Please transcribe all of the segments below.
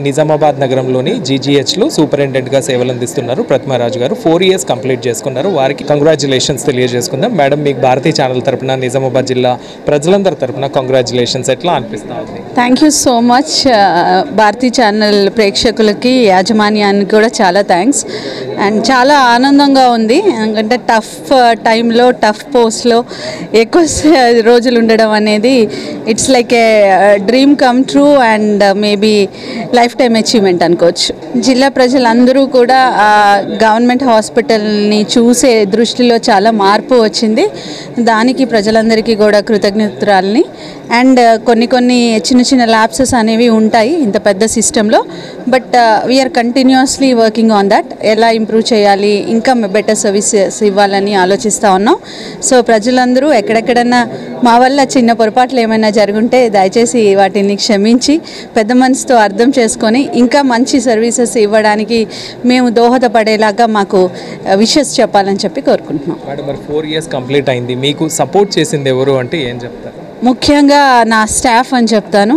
నిజామాబాద్ నగరంలోని జీజీహెచ్లో సూపరింటెండెంట్గా సేవలు అందిస్తున్నారు ప్రతిమారాజు గారు. 4 years కంప్లీట్ చేసుకున్నారు. వారికి కంగ్రాచులేషన్స్ తెలియజేసుకుందాం. మేడం, మీకు భారతీయ ఛానల్ తరపున నిజామాబాద్ జిల్లా ప్రజలందరి తరపున కంగ్రాచులేషన్స్. ఎట్లా అనిపిస్తా ఉంది? Thank you so much. Bharatiya channel ప్రేక్షకులకి, యాజమాన్యానికి కూడా చాలా థ్యాంక్స్. అండ్ చాలా ఆనందంగా ఉంది. ఎందుకంటే టఫ్ టైంలో, టఫ్ పోస్ట్లో ఎక్కువ రోజులు ఉండడం అనేది it's like A dream come true and maybe life time achievement అనుకోవచ్చు. జిల్లా ప్రజలందరూ కూడా గవర్నమెంట్ హాస్పిటల్ని చూసే దృష్టిలో చాలా మార్పు వచ్చింది. దానికి ప్రజలందరికీ కూడా కృతజ్ఞతలని. అండ్ కొన్ని చిన్న చిన్న ల్యాప్సెస్ అనేవి ఉంటాయి ఇంత పెద్ద సిస్టంలో. But we are continuously working on that. ఎలా ఇంప్రూవ్ చేయాలి, ఇంకా బెటర్ సర్వీసెస్ ఇవ్వాలని ఆలోచిస్తూ ఉన్నాం. సో ప్రజలందరూ ఎక్కడెక్కడన్నా మా వల్ల చిన్న పొరపాట్లు ఏమైనా జరుగుంటే దయచేసి వాటిని క్షమించి పెద్ద మనసుతో అర్థం చేసుకొని ఇంకా మంచి సర్వీసెస్ ఇవ్వడానికి మేము దోహదపడేలాగా మాకు విషెస్ చెప్పాలని చెప్పి కోరుకుంటున్నాం. మేడం, మరి 4 years కంప్లీట్ అయింది. మీకు సపోర్ట్ చేసింది ఎవరు అంటే ఏం చెప్తారు? ముఖ్యంగా నా స్టాఫ్ అని చెప్తాను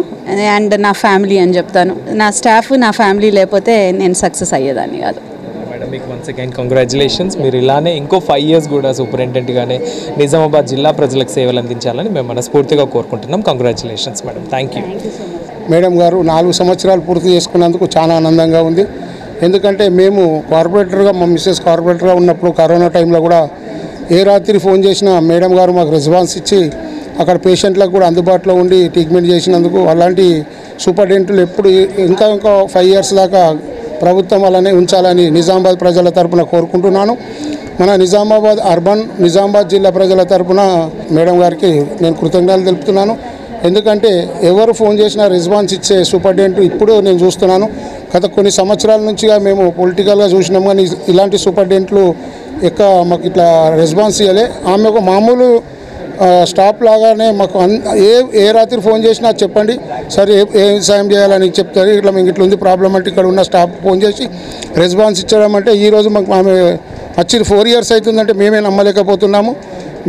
అండ్ నా ఫ్యామిలీ అని చెప్తాను. నా స్టాఫ్, నా ఫ్యామిలీ లేకపోతే నేను సక్సెస్ అయ్యేదాన్ని కాదు. మేడం, మీకు వన్స్ అగైన్ కంగ్రాచులేషన్స్. మీరు ఇలానే ఇంకో 5 years కూడా సూపరింటెండెంట్గానే నిజామాబాద్ జిల్లా ప్రజలకు సేవలు అందించాలని మేము మనస్ఫూర్తిగా కోరుకుంటున్నాం. Congratulations madam. Thank you. Madam గారు 4 సంవత్సరాలు పూర్తి చేసుకున్నందుకు చాలా ఆనందంగా ఉంది. ఎందుకంటే మేము కార్పొరేటర్గా, మా మిస్సెస్ కార్పొరేటర్గా ఉన్నప్పుడు కరోనా టైంలో కూడా ఏ రాత్రి ఫోన్ చేసినా మేడం గారు మాకు రెస్పాన్స్ ఇచ్చి అక్కడ పేషెంట్లకు కూడా అందుబాటులో ఉండి ట్రీట్మెంట్ చేసినందుకు అలాంటి సూపరింటెండెంట్లు ఎప్పుడు ఇంకా 5 years దాకా ప్రభుత్వం అలానే ఉంచాలని నిజామాబాద్ ప్రజల తరపున కోరుకుంటున్నాను. మన నిజామాబాద్ అర్బన్, నిజామాబాద్ జిల్లా ప్రజల తరపున మేడం గారికి నేను కృతజ్ఞతలు తెలుపుతున్నాను. ఎందుకంటే ఎవరు ఫోన్ చేసినా రెస్పాన్స్ ఇచ్చే సూపరింటెండెంట్ ఇప్పుడు నేను చూస్తున్నాను. గత కొన్ని సంవత్సరాల నుంచిగా మేము పొలిటికల్గా చూసినాం, కానీ ఇలాంటి సూపరింటెండెంట్లు మాకు ఇట్లా రెస్పాన్స్ ఇవ్వలే. ఆమె ఒక మామూలు స్టాప్ లాగానే మాకు ఏ రాత్రి ఫోన్ చేసినా చెప్పండి సరే ఏం సాయం చేయాలని చెప్తారు. ఇట్లా మీకు ఇట్లా ఉంది ప్రాబ్లం అంటే ఇక్కడ ఉన్న స్టాఫ్ ఫోన్ చేసి రెస్పాన్స్ ఇచ్చడం అంటే ఈరోజు మాకు ఆమె వచ్చి 4 years అవుతుందంటే మేమే నమ్మలేకపోతున్నాము.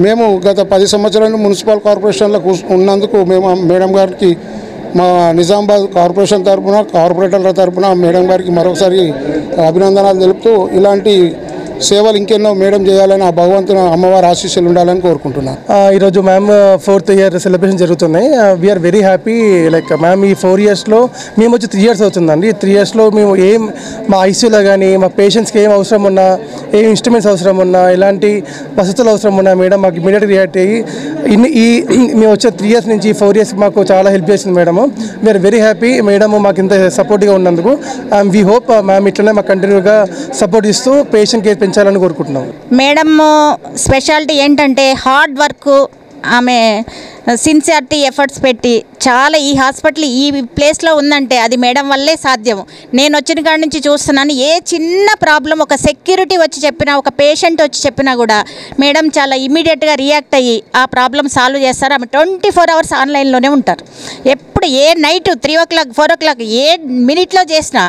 మేము గత 10 సంవత్సరాలు మున్సిపల్ కార్పొరేషన్లో ఉన్నందుకు మేము మేడం గారికి మా నిజామాబాద్ కార్పొరేషన్ తరఫున, కార్పొరేటర్ల తరఫున మేడం గారికి మరొకసారి అభినందనలు తెలుపుతూ ఇలాంటి సేవలు ఇంకెన్నో మేడం చేయాలని ఆ భగవంతుని అమ్మవారి ఆశీస్సులు ఉండాలని కోరుకుంటున్నాను. ఈరోజు మ్యామ్ 4th year సెలబ్రేషన్ జరుగుతున్నాయి. We are very happy. Like ma'am ఈ 4 yearsలో మేము వచ్చి 3 years అవుతుందండి. 3 yearsలో మేము మా ఐసీయూలో కానీ మా పేషెంట్స్కి ఏం అవసరం ఉన్నా, ఏ ఇన్స్ట్రుమెంట్స్ అవసరం ఉన్నా, ఎలాంటి వసతులు అవసరం ఉన్నా మేడం మాకు ఇమీడియట్గా రియాక్ట్ అయ్యి మేము వచ్చే 3 years నుంచి 4 years మాకు చాలా హెల్ప్ చేసింది madam. We are very happy. Madam మాకు ఇంత సపోర్ట్గా ఉన్నందుకు. అండ్ వీ హోప్ మ్యామ్ ఇట్లనే మాకు కంటిన్యూగా సపోర్ట్ ఇస్తూ పేషెంట్ కేర్ పెంచాలని కోరుకుంటున్నాం. మేడం స్పెషాలిటీ ఏంటంటే హార్డ్ వర్క్, ఆమె సిన్సియారిటీ, ఎఫర్ట్స్ పెట్టి చాలా ఈ హాస్పిటల్ ఈ ప్లేస్లో ఉందంటే అది మేడం వల్లే సాధ్యం. నేను వచ్చిన కాడి నుంచి చూస్తున్నాను, ఏ చిన్న ప్రాబ్లం ఒక సెక్యూరిటీ వచ్చి చెప్పినా, ఒక పేషెంట్ వచ్చి చెప్పినా కూడా మేడం చాలా ఇమీడియట్గా రియాక్ట్ అయ్యి ఆ ప్రాబ్లం సాల్వ్ చేస్తారు. ఆమె 24 hours ఆన్లైన్లోనే ఉంటారు. ఎప్పుడు ఏ నైట్ 3 o'clock 4 o'clock ఏ మినిట్లో చేసినా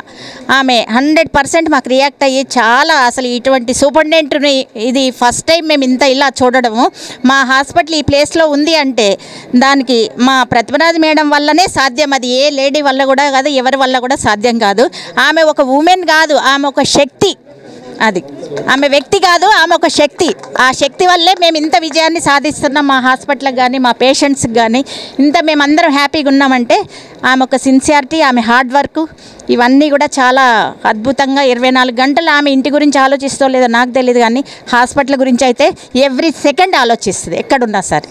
ఆమె 100% మాకు రియాక్ట్ అయ్యి చాలా అసలు ఇటువంటి సూపరింటెండెంట్ని ఇది ఫస్ట్ టైం మేము ఇంత ఇలా చూడడము. మా హాస్పిటల్ ఈ ప్లేస్లో ఉంది అంటే దానికి మా ప్రతిభనాథ్ మేడం వల్లనే సాధ్యం. అది ఏ లేడీ వల్ల కూడా కాదు, ఎవరి వల్ల కూడా సాధ్యం కాదు. ఆమె ఒక ఉమెన్ కాదు, ఆమె ఒక శక్తి. అది ఆమె వ్యక్తి కాదు, ఆమె ఒక శక్తి. ఆ శక్తి వల్లే మేము ఇంత విజయాన్ని సాధిస్తున్నాం. మా హాస్పిటల్కి కానీ మా పేషెంట్స్కి కానీ ఇంత మేమందరం హ్యాపీగా ఉన్నామంటే ఆమె ఒక సిన్సియారిటీ, ఆమె హార్డ్ వర్క్ ఇవన్నీ కూడా చాలా అద్భుతంగా 24 గంటలు ఆమె ఇంటి గురించి ఆలోచిస్తో లేదో నాకు తెలియదు, కానీ హాస్పిటల్ గురించి అయితే ఎవ్రీ సెకండ్ ఆలోచిస్తుంది ఎక్కడున్నా సరే.